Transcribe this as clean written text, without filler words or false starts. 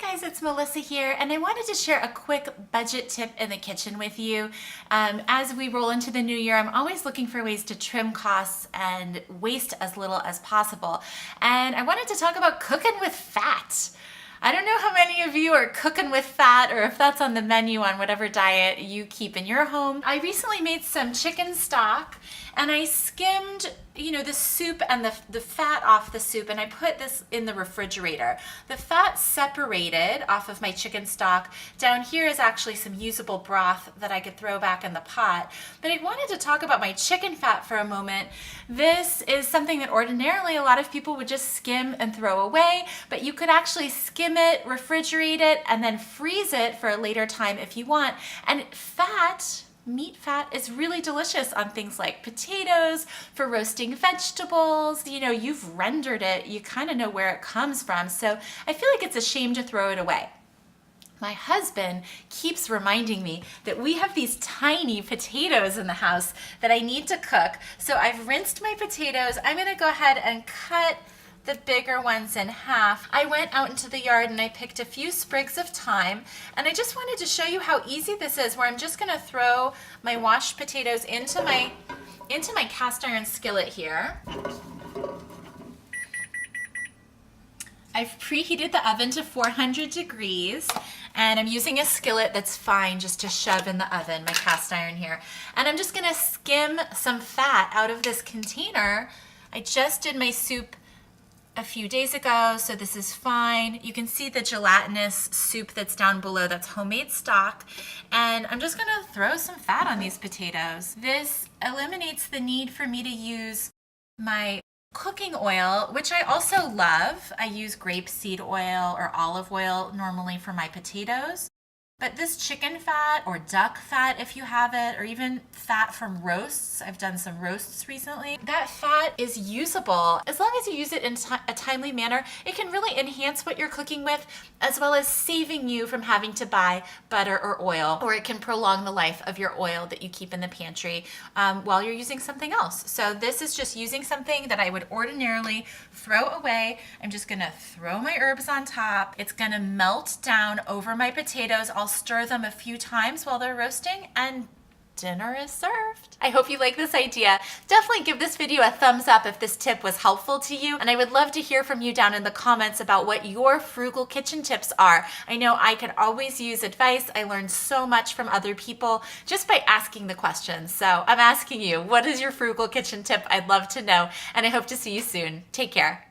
guys, it's Melissa here, and I wanted to share a quick budget tip in the kitchen with you. As we roll into the new year, I'm always looking for ways to trim costs and waste as little as possible. And I wanted to talk about cooking with fat. I don't know how many of you are cooking with fat or if that's on the menu on whatever diet you keep in your home. I recently made some chicken stock and I skimmed, the soup and the fat off the soup, and I put this in the refrigerator. The fat separated off of my chicken stock. Down here is actually some usable broth that I could throw back in the pot. But I wanted to talk about my chicken fat for a moment. This is something that ordinarily a lot of people would just skim and throw away, but you could actually skim it, refrigerate it, and then freeze it for a later time if you want. And meat fat is really delicious on things like potatoes, for roasting vegetables. You've rendered it, you kind of know where it comes from. So I feel like it's a shame to throw it away. My husband keeps reminding me that we have these tiny potatoes in the house that I need to cook. So I've rinsed my potatoes. I'm gonna go ahead and cut the bigger ones in half. I went out into the yard and I picked a few sprigs of thyme, and I just wanted to show you how easy this is, where I'm just gonna throw my washed potatoes into my cast iron skillet here. I've preheated the oven to 400 degrees, and I'm using a skillet that's fine just to shove in the oven, my cast iron here. And I'm just gonna skim some fat out of this container. I just did my soup a few days ago, so this is fine. You can see the gelatinous soup that's down below, that's homemade stock. And I'm just gonna throw some fat on these potatoes. This eliminates the need for me to use my cooking oil, which I also love. I use grapeseed oil or olive oil normally for my potatoes. But this chicken fat or duck fat, if you have it, or even fat from roasts, I've done some roasts recently, that fat is usable. As long as you use it in a timely manner, it can really enhance what you're cooking with, as well as saving you from having to buy butter or oil, or it can prolong the life of your oil that you keep in the pantry while you're using something else. So this is just using something that I would ordinarily throw away. I'm just gonna throw my herbs on top. It's gonna melt down over my potatoes. I'll stir them a few times while they're roasting, and dinner is served. I hope you like this idea. Definitely give this video a thumbs up if this tip was helpful to you, and I would love to hear from you down in the comments about what your frugal kitchen tips are. I know I could always use advice. I learned so much from other people just by asking the questions. So I'm asking you, what is your frugal kitchen tip? I'd love to know, and I hope to see you soon. Take care.